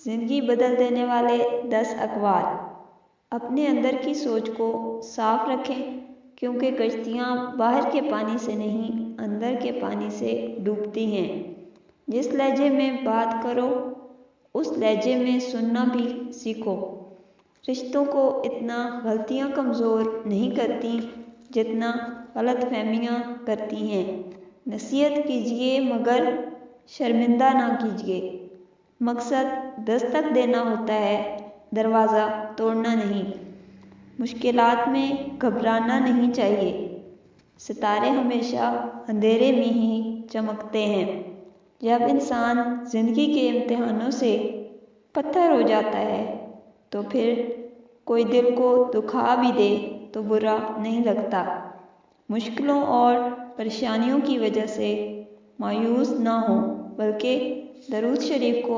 जिंदगी बदल देने वाले 10 अखबार। अपने अंदर की सोच को साफ रखें, क्योंकि कश्तियाँ बाहर के पानी से नहीं, अंदर के पानी से डूबती हैं। जिस लहजे में बात करो, उस लहजे में सुनना भी सीखो। रिश्तों को इतना गलतियाँ कमज़ोर नहीं करती जितना गलतफहमियाँ करती हैं। नसीहत कीजिए मगर शर्मिंदा ना कीजिए। मकसद दस्तक देना होता है, दरवाज़ा तोड़ना नहीं। मुश्किलात में घबराना नहीं चाहिए। सितारे हमेशा अंधेरे में ही चमकते हैं। जब इंसान ज़िंदगी के इम्तिहानों से पत्थर हो जाता है तो फिर कोई दिल को दुखा भी दे तो बुरा नहीं लगता। मुश्किलों और परेशानियों की वजह से मायूस ना हो, बल्कि दरूद शरीफ को